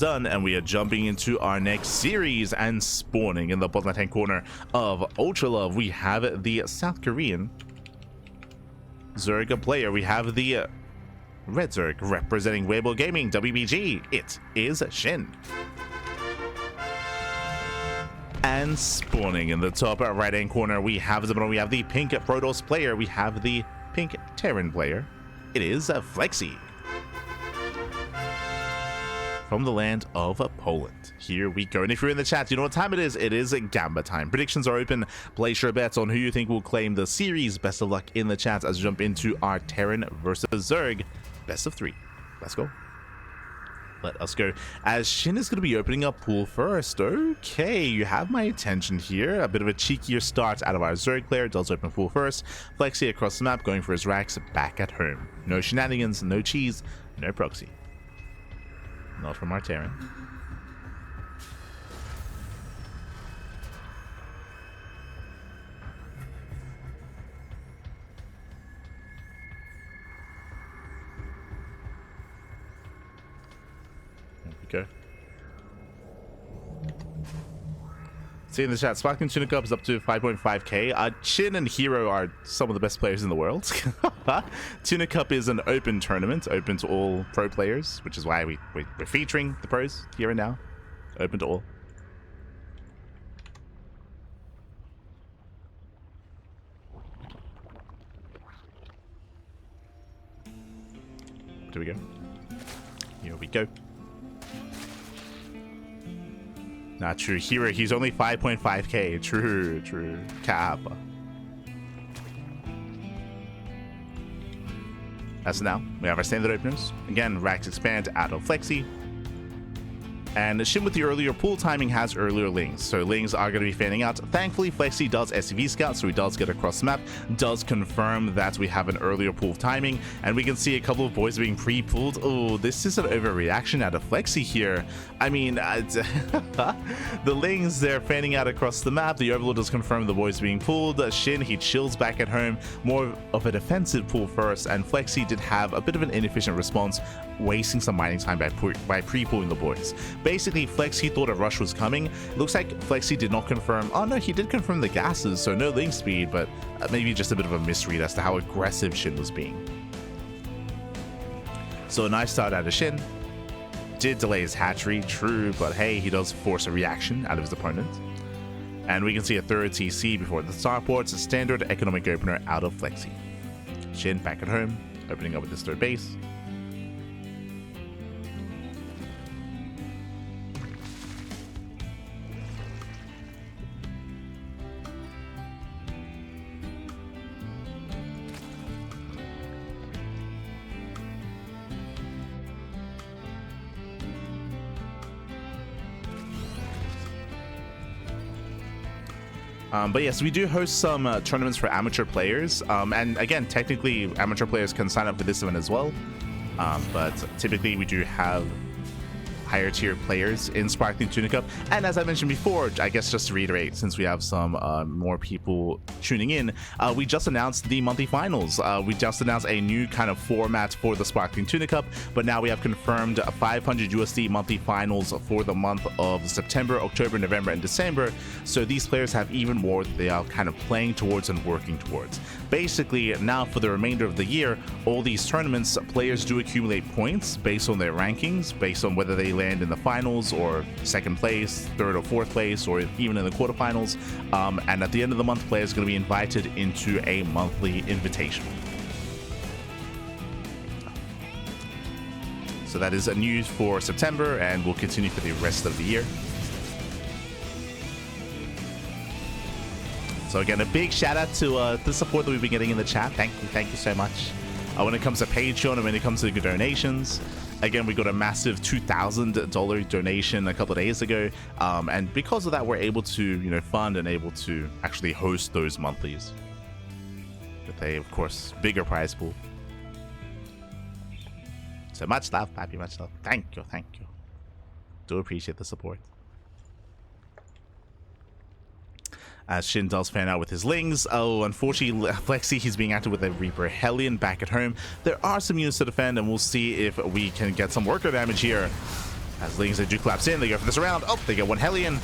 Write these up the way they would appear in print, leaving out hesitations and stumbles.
done, and we are jumping into our next series. And spawning in the bottom left-hand corner of Ultra Love, we have the South Korean Zerg player. We have the Red Zerg representing Weibo Gaming, WBG. It is SHIN. And spawning in the top right-hand corner, we have the pink Protoss player. We have the pink Terran player. It is Flexy. From the land of Poland. Here we go. And if you're in the chat, you know what time it is. It is Gamba time. Predictions are open. Place your bets on who you think will claim the series. Best of luck in the chat as we jump into our Terran versus Zerg. Best of 3. Let's go. Let us go. As SHIN is going to be opening up pool first. Okay, you have my attention here. A bit of a cheekier start out of our Zerg player. Does open pool first. Flexy across the map, going for his racks back at home. No shenanigans, no cheese, no proxy. Not from our Terran. There we go. See in the chat, Sparkling Tuna Cup is up to 5.5k. SHIN and Hero are some of the best players in the world. Tuna Cup is an open tournament, open to all pro players, which is why we're featuring the pros here and now. Open to all. Here we go. Here we go. Not true. Hero, he's only 5.5k. True. Cap. As now, we have our standard openers. Again, racks expand out of Flexy. And SHIN with the earlier pool timing has earlier lings, so lings are going to be fanning out. Thankfully, Flexy does SCV scout, so he does get across the map, does confirm that we have an earlier pool timing, and we can see a couple of boys being pre-pooled. Oh, this is an overreaction out of Flexy here. I mean, the lings, they're fanning out across the map. The Overlord does confirm the boys being pulled. SHIN, he chills back at home, more of a defensive pool first, and Flexy did have a bit of an inefficient response, wasting some mining time by pre-pooling the boys. Basically, Flexy thought a rush was coming. It looks like Flexy did not confirm. Oh no, he did confirm the gases, so no link speed, but maybe just a bit of a misread as to how aggressive SHIN was being. So a nice start out of SHIN. Did delay his hatchery, true, but hey, he does force a reaction out of his opponent. And we can see a third TC before the starports, a standard economic opener out of Flexy. SHIN back at home, opening up with his third base. But yes, we do host some tournaments for amateur players, and again, technically amateur players can sign up for this event as well, but typically we do have higher tier players in Sparkling Tuna Cup. And as I mentioned before, I guess just to reiterate, since we have some more people tuning in, we just announced the monthly finals. We just announced a new kind of format for the Sparkling Tuna Cup, but now we have confirmed 500 USD monthly finals for the month of September, October, November, and December. So these players have even more that they are kind of playing towards and working towards. Basically, now for the remainder of the year, all these tournaments, players do accumulate points based on their rankings, based on whether they land in the finals or second place, third or fourth place, or even in the quarterfinals. And at the end of the month, players are going to be invited into a monthly invitational. So that is a news for September, and will continue for the rest of the year. So again, a big shout out to the support that we've been getting in the chat. Thank you so much. When it comes to Patreon and when it comes to donations, again, we got a massive $2,000 donation a couple of days ago, and because of that, we're able to, fund and able to actually host those monthlies with a, of course, bigger prize pool. So much love, Pappy, much love. Thank you. Do appreciate the support. As SHIN does fan out with his lings. Oh, unfortunately, Flexy, he's being active with a Reaper Hellion back at home. There are some units to defend, and we'll see if we can get some worker damage here. As Lings, they do collapse in, they go for this round. Oh, they get one Hellion.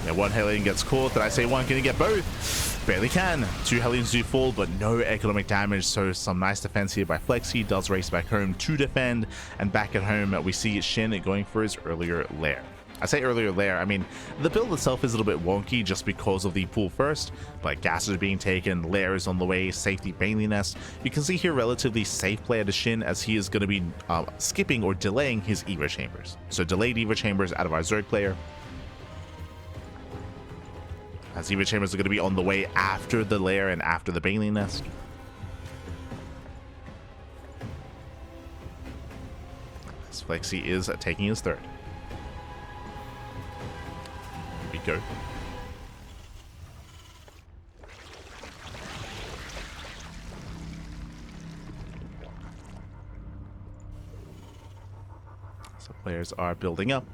Yeah, one Hellion gets caught. Did I say one? Can he get both? Barely can. Two Hellions do fall, but no economic damage. So some nice defense here by Flexy. Does race back home to defend. And back at home, we see SHIN going for his earlier lair. I say earlier lair, I mean, the build itself is a little bit wonky just because of the pool first, but gases are being taken, lair is on the way, safety Bailey Nest. You can see here relatively safe play to SHIN as he is going to be skipping or delaying his Evo Chambers. So delayed Evo Chambers out of our Zerg player. As Evo Chambers are going to be on the way after the lair and after the Bailey Nest. As Flexy is taking his third. Go. So players are building up.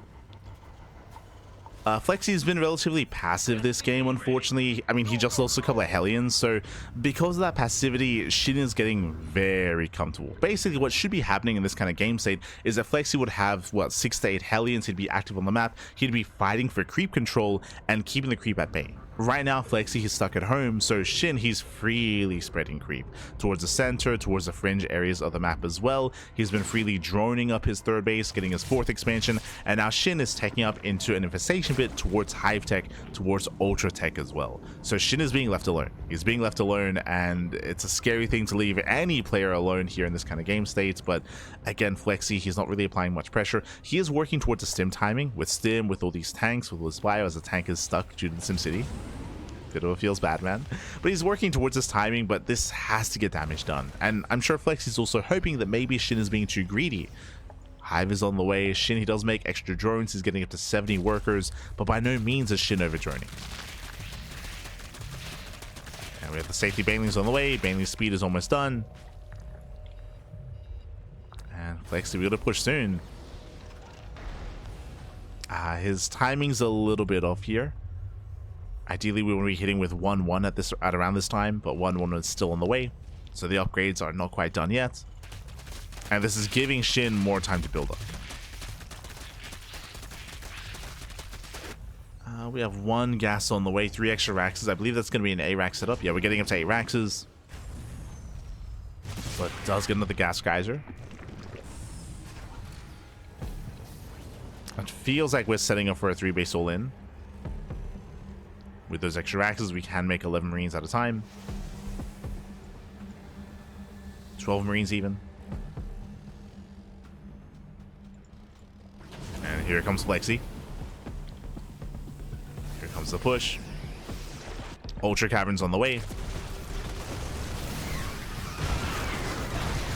Flexy's been relatively passive this game, unfortunately. I mean, he just lost a couple of Hellions, so because of that passivity, SHIN is getting very comfortable. Basically, what should be happening in this kind of game state is that Flexy would have, what, 6 to 8 Hellions, he'd be active on the map, he'd be fighting for creep control and keeping the creep at bay. Right now, Flexy, he's stuck at home, so SHIN, he's freely spreading creep towards the center, towards the fringe areas of the map as well. He's been freely droning up his third base, getting his 4th expansion, and now SHIN is taking up into an infestation pit towards Hive Tech, towards Ultra Tech as well. So SHIN is being left alone. He's being left alone, and it's a scary thing to leave any player alone here in this kind of game state, but again, Flexy, he's not really applying much pressure. He is working towards a stim timing, with stim, with all these tanks, with his bio, as the tank is stuck due to the SimCity. Bit of a feels bad, man. But he's working towards this timing, but this has to get damage done. And I'm sure Flexy's also hoping that maybe SHIN is being too greedy. Hive is on the way. SHIN, he does make extra drones. He's getting up to 70 workers, but by no means is SHIN over droning. And we have the safety Banelings on the way. Baneling's speed is almost done. And Flexy, we're going to push soon. His timing's a little bit off here. Ideally, we want to be hitting with 1-1 at around this time, but 1-1 is still on the way, so the upgrades are not quite done yet. And this is giving SHIN more time to build up. We have 1 gas on the way, 3 extra Raxes. I believe that's going to be an A-Rax setup. Yeah, we're getting up to 8 Raxes. But does get another gas geyser. It feels like we're setting up for a 3-base all-in. With those extra axes, we can make 11 Marines at a time. 12 Marines even. And here comes Flexy. Here comes the push. Ultra Caverns on the way.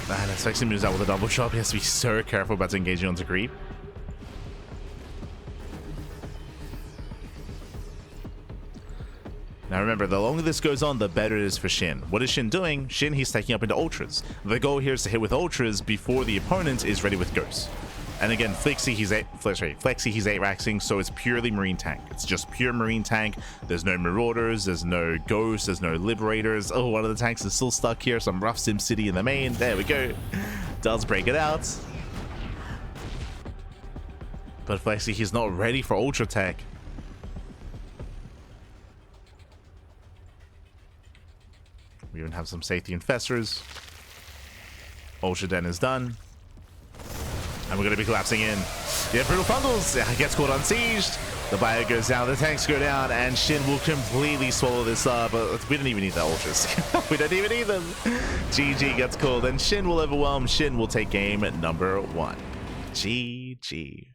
And as Flexy moves out with a double shot, he has to be so careful about engaging onto creep. Now remember, the longer this goes on, the better it is for SHIN. What is SHIN doing? SHIN, he's taking up into Ultras. The goal here is to hit with Ultras before the opponent is ready with Ghosts. And again, Flexy, he's 8-Raxing, so it's purely Marine tank. It's just pure Marine tank. There's no Marauders, there's no Ghosts, there's no Liberators. Oh, one of the tanks is still stuck here. Some rough SimCity in the main. There we go. Does break it out. But Flexy, he's not ready for Ultra Tech. We even have some safety infestors. Ultra Den is done. And we're going to be collapsing in. Yeah, Brutal Fungals gets caught unsieged. The bio goes down, the tanks go down, and SHIN will completely swallow this up. But we don't even need the Ultras. We don't even need them. GG gets called, and SHIN will overwhelm. SHIN will take game number 1. GG.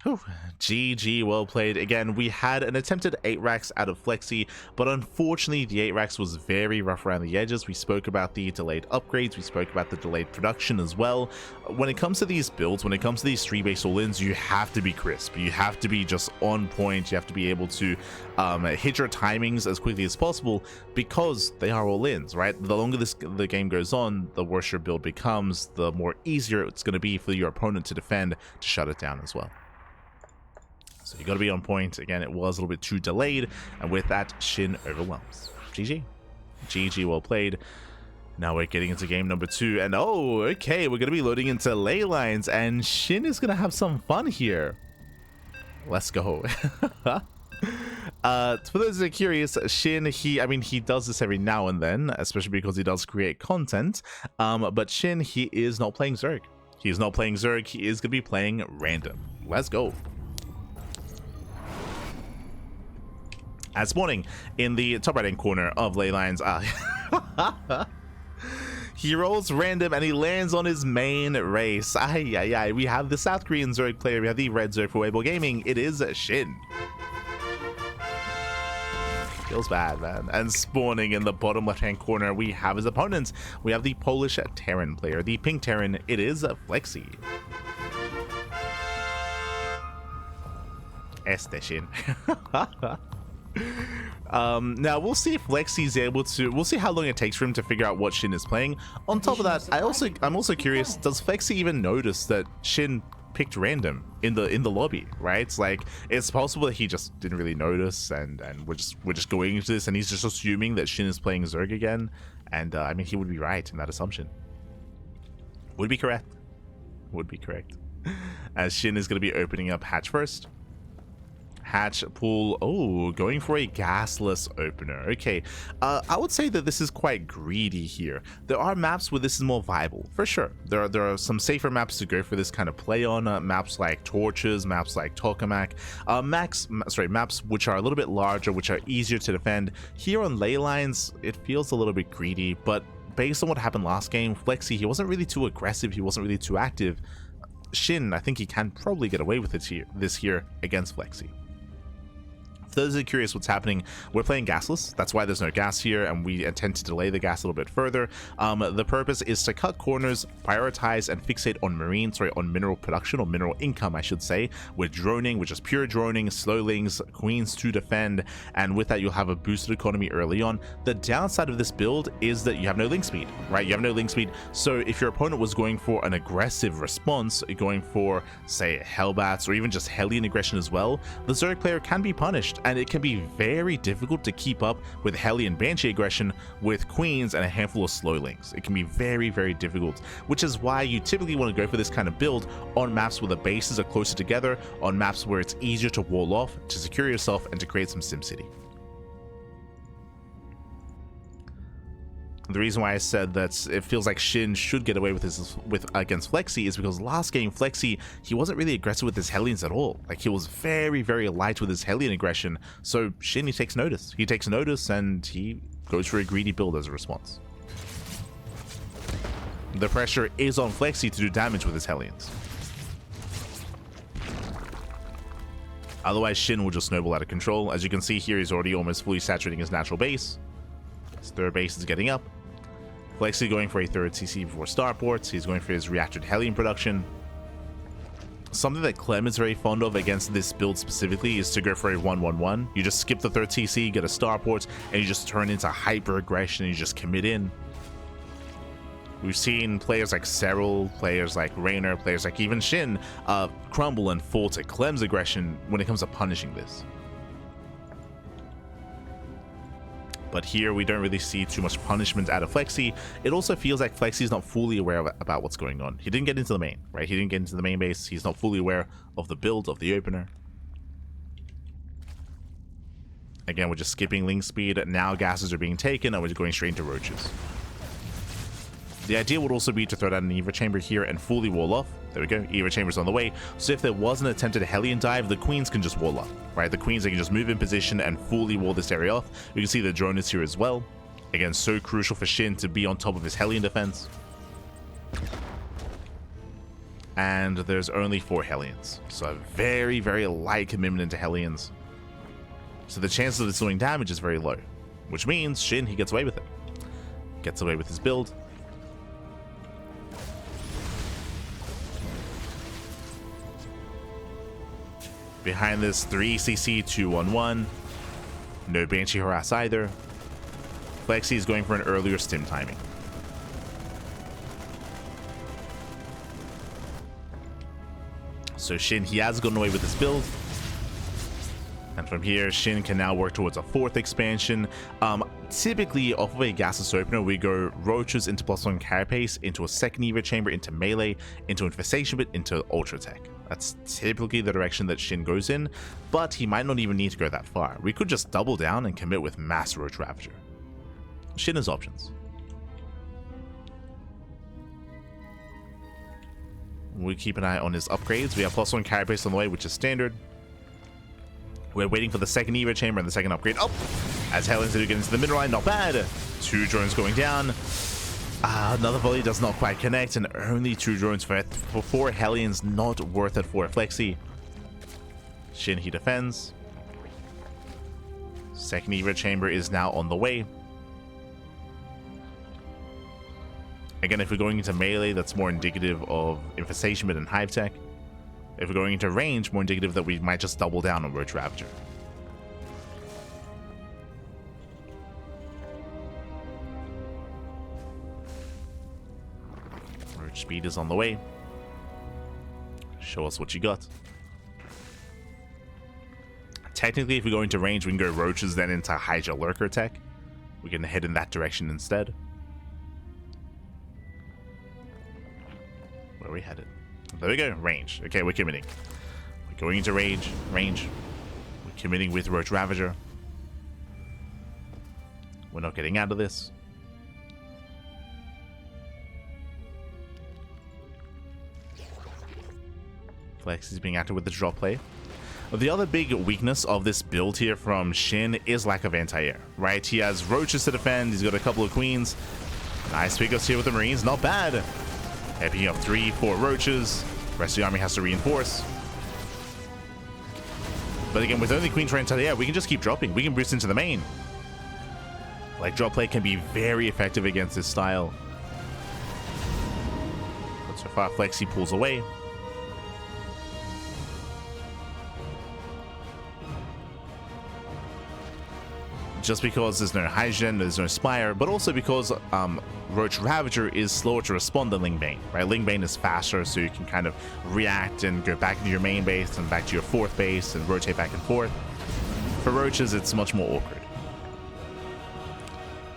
Whew. GG, well played. Again, we had an attempted 8 racks out of Flexy, but unfortunately the 8 racks was very rough around the edges. We spoke about the delayed upgrades, we spoke about the delayed production as well. When it comes to these builds, when it comes to these 3-base all-ins, you have to be crisp. You have to be just on point. You have to be able to hit your timings as quickly as possible because they are all-ins, right? The longer the game goes on, the worse your build becomes, the more easier it's going to be for your opponent to defend, to shut it down as well. So you got to be on point. Again, it was a little bit too delayed, and with that, SHIN overwhelms. GG. GG, well played. Now we're getting into game number 2, and oh, okay, we're gonna be loading into ley lines, and SHIN is gonna have some fun here. Let's go. For those that are curious, SHIN, he does this every now and then, especially because he does create content. But SHIN, he is not playing Zerg. He's not playing Zerg. He is gonna be playing random. Let's go. As spawning in the top right-hand corner of ley lines, he rolls random and he lands on his main race. We have the South Korean Zerg player. We have the red Zerg for Weibo Gaming. It is SHIN. Feels bad, man. And spawning in the bottom left-hand corner, we have his opponent. We have the Polish Terran player, the pink Terran. It is Flexy. Este SHIN. Now we'll see if Flexy's able to. We'll see how long it takes for him to figure out what SHIN is playing. On top of that, I'm also curious. Does Flexy even notice that SHIN picked random in the lobby? Right? It's like it's possible that he just didn't really notice, and we're just going into this, and he's just assuming that SHIN is playing Zerg again. And I mean, he would be right in that assumption. Would be correct. Would be correct. As SHIN is going to be opening up hatch first. Hatch pool. Oh, going for a gasless opener. Okay, I would say that this is quite greedy here. There are maps where this is more viable, for sure. There are some safer maps to go for this kind of play on. Maps like Torches, maps like Tokamak, maps which are a little bit larger, which are easier to defend. Here on ley lines, it feels a little bit greedy, but based on what happened last game, Flexy, he wasn't really too aggressive, he wasn't really too active. SHIN, I think he can probably get away with it here against Flexy. For those that are curious what's happening, we're playing gasless. That's why there's no gas here, and we intend to delay the gas a little bit further. The purpose is to cut corners, prioritize, and fixate on mineral production, or mineral income, I should say, with droning, which is pure droning, slowlings, queens to defend, and with that you'll have a boosted economy early on. The downside of this build is that you have no link speed, right? You have no link speed, so if your opponent was going for an aggressive response, going for, say, Hellbats, or even just Hellion aggression as well, the Zerg player can be punished, and it can be very difficult to keep up with Hellion Banshee aggression with queens and a handful of slowlings. It can be very, very difficult, which is why you typically want to go for this kind of build on maps where the bases are closer together, on maps where it's easier to wall off, to secure yourself, and to create some SimCity. The reason why I said that it feels like SHIN should get away with this against Flexy is because last game Flexy, he wasn't really aggressive with his Hellions at all. Like, he was very, very light with his Hellion aggression. So SHIN, he takes notice. He takes notice and he goes for a greedy build as a response. The pressure is on Flexy to do damage with his Hellions. Otherwise, SHIN will just snowball out of control. As you can see here, he's already almost fully saturating his natural base. His third base is getting up. Flexy going for a third CC before starports. He's going for his reactored Hellion production. Something that Clem is very fond of against this build specifically is to go for a 1-1-1. You just skip the third CC, get a starport, and you just turn into hyper aggression and you just commit in. We've seen players like Serral, players like Raynor, players like even SHIN crumble and fall to Clem's aggression when it comes to punishing this. But here we don't really see too much punishment out of Flexy. It also feels like Flexy is not fully aware about what's going on. He didn't get into the main, right? He didn't get into the main base. He's not fully aware of the build, of the opener. Again, we're just skipping link speed. Now gases are being taken and we're just going straight into roaches. The idea would also be to throw down an Eva Chamber here and fully wall off. There we go, Eva Chamber's on the way. So if there was an attempted Hellion dive, the queens can just wall up, right? The queens, they can just move in position and fully wall this area off. You can see the drone is here as well. Again, so crucial for SHIN to be on top of his Hellion defense. And there's only 4 Hellions. So a very, very light commitment into Hellions. So the chances of this doing damage is very low, which means SHIN, he gets away with it. Gets away with his build. Behind this 3cc 2-1-1. No Banshee harass either. Flexy is going for an earlier stim timing. So SHIN, he has gotten away with this build. And from here, SHIN can now work towards a 4th expansion. typically off of a gaseous opener, we go roaches into +1 carapace, into a second Evo chamber, into melee, into infestation bit, into ultra tech. That's typically the direction that SHIN goes in, but he might not even need to go that far. We could just double down and commit with mass roach ravager. SHIN has options. We keep an eye on his upgrades. We have +1 carapace on the way, which is standard. We're waiting for the second Evo chamber and the second upgrade. Oh, as Hellions do get into the middle line, not bad. 2 drones going down. Another volley does not quite connect, and only 2 drones for 4 Hellions, not worth it for a Flexy. SHIN, he defends. Second Evo chamber is now on the way. Again, if we're going into melee, that's more indicative of infestation bit and hive tech. If we're going into range, more indicative that we might just double down on Roach Ravager. Roach speed is on the way. Show us what you got. Technically, if we go into range, we can go Roaches, then into Hydra Lurker tech. We can head in that direction instead. Where are we headed? There we go, range. Okay, we're committing. We're going into range. We're committing with Roach Ravager. We're not getting out of this. Flex is being active with the drop play. The other big weakness of this build here from SHIN is lack of anti-air, right? He has Roaches to defend. He's got a couple of Queens. Nice pickups here with the Marines. Not bad. Picking up 3, 4 Roaches. The rest of the army has to reinforce. But again, with only Queen trying to the air, we can just keep dropping. We can boost into the main. Like, drop play can be very effective against this style. But so far, Flexy pulls away. Just because there's no Hygiene, there's no Spire, but also because Roach Ravager is slower to respond than Ling Bane, right? Ling Bane is faster, so you can kind of react and go back into your main base and back to your 4th base and rotate back and forth. For Roaches, it's much more awkward.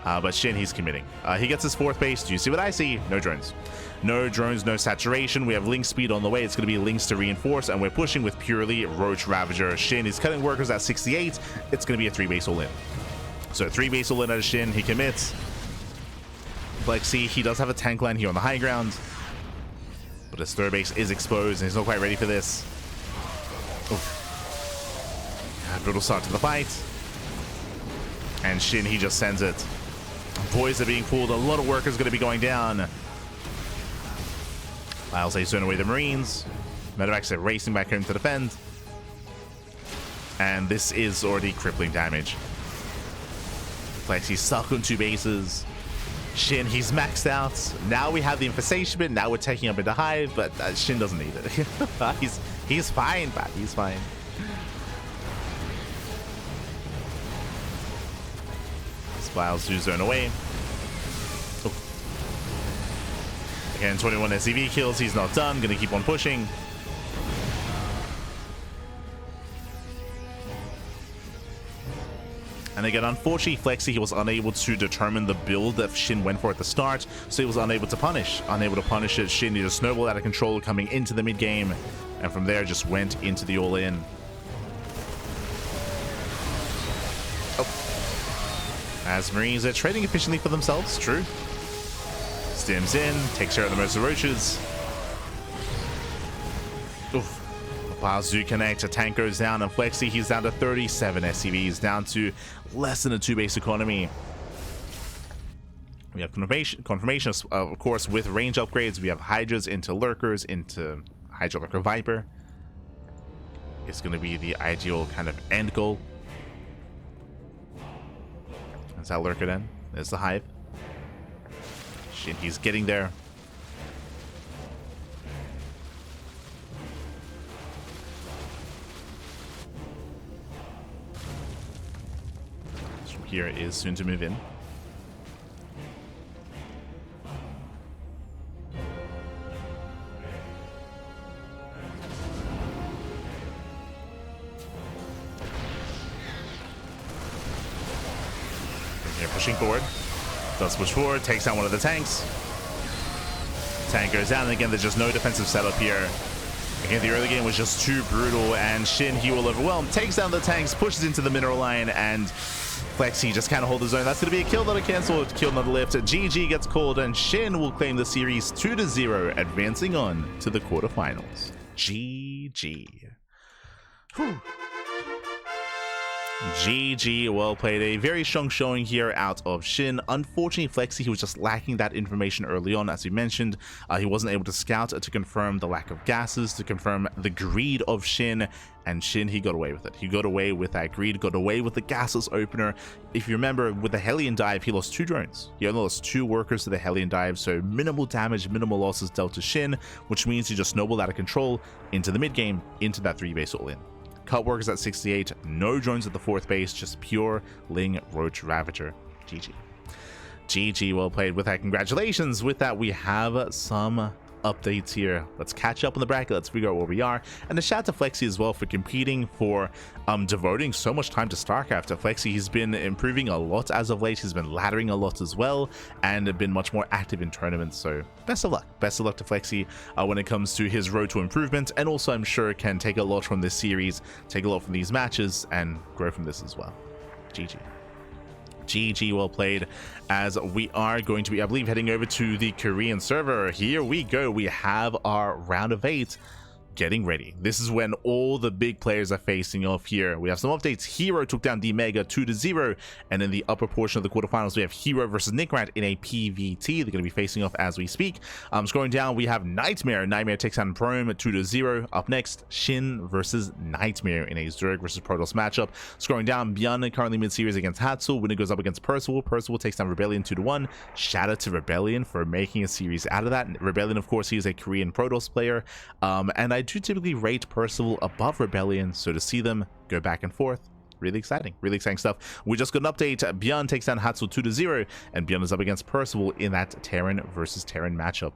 But SHIN, he's committing. He gets his 4th base. Do you see what I see? No drones. No drones, no saturation. We have Link speed on the way. It's going to be Links to reinforce, and we're pushing with purely Roach Ravager. SHIN is cutting workers at 68. It's going to be a 3 base all-in. So 3 base all in at a SHIN, he commits. Flexy, he does have a tank line here on the high ground. But his 3rd base is exposed and he's not quite ready for this. Brutal start to the fight. And SHIN, he just sends it. Boys are being pulled, a lot of workers going to be going down. Lyles is throwing away the Marines. Medevacs are racing back home to defend. And this is already crippling damage. He's stuck on 2 bases. SHIN, he's maxed out. Now we have the infestation bit. Now we're taking up into Hive, but SHIN doesn't need it. he's fine, but he's fine. Smiles do zone away. Oh. Again, 21 SCV kills. He's not done. Gonna keep on pushing. And again, unfortunately, Flexy, he was unable to determine the build that SHIN went for at the start, so he was unable to punish. Unable to punish it, SHIN just snowballed out of control coming into the mid-game, and from there just went into the all-in. Oh. As Marines are trading efficiently for themselves, true. Stims in, takes care of the most of the Roaches. Oof. Piles do connect, a tank goes down, and Flexy, he's down to 37 SCVs, down to less than a 2 base economy. We have confirmation of course, with range upgrades. We have Hydras into Lurkers, into Hydra Lurker Viper. It's going to be the ideal kind of end goal. Is that Lurker then? There's the Hive. SHIN, he's getting there. Here is soon to move in. pushing forward. Does push forward, takes down one of the tanks. Tank goes down, and again, there's just no defensive setup here. Again, the early game was just too brutal, and SHIN, he will overwhelm, takes down the tanks, pushes into the mineral line, and Flexy just can't hold his own. That's going to be a kill, not a cancel, kill, not a lift. GG gets called, and SHIN will claim the series 2-0, advancing on to the quarterfinals. GG. Whew. GG, well played. A very strong showing here out of SHIN. Unfortunately, Flexy, he was just lacking that information early on. As we mentioned, he wasn't able to scout to confirm the lack of gases, to confirm the greed of SHIN, and SHIN, he got away with it. He got away with that greed, got away with the gases opener. If you remember, with the Hellion dive, he lost 2 drones. He only lost 2 workers to the Hellion dive, so minimal damage, minimal losses dealt to SHIN, which means he just snowballed out of control into the mid game, into that 3-base all-in. Cut workers at 68, no drones at the 4th base, just pure Ling Roach Ravager. GG. GG, well played. With that, congratulations. With that, we have some updates here. Let's catch up on the bracket. Let's figure out where we are. And a shout out to Flexy as well for competing, for devoting so much time to StarCraft. Flexy, he's been improving a lot as of late. He's been laddering a lot as well, and been much more active in tournaments. So best of luck. Best of luck to Flexy when it comes to his road to improvement. And also, I'm sure can take a lot from this series, take a lot from these matches, and grow from this as well. GG. GG, well played, as we are going to be, I believe, heading over to the Korean server. Here we go. We have our round of 8 getting ready. This is when all the big players are facing off here. We have some updates. Hero took down D-Mega 2-0, and in the upper portion of the quarterfinals, we have Hero versus Nickrat in a PVT. They're going to be facing off as we speak. Scrolling down, we have Nightmare. Nightmare takes down Prome 2-0. Up next, SHIN versus Nightmare in a Zerg versus Protoss matchup. Scrolling down, Bjorn currently mid-series against Hatsul. Winner goes up against Percival. Percival takes down Rebellion 2-1. Shout out to Rebellion for making a series out of that. Rebellion, of course, he is a Korean Protoss player, and I do typically rate Percival above Rebellion, so to see them go back and forth, really exciting stuff. We just got an update. Bjorn takes down Hatsul 2-0, and Bjorn is up against Percival in that Terran versus Terran matchup.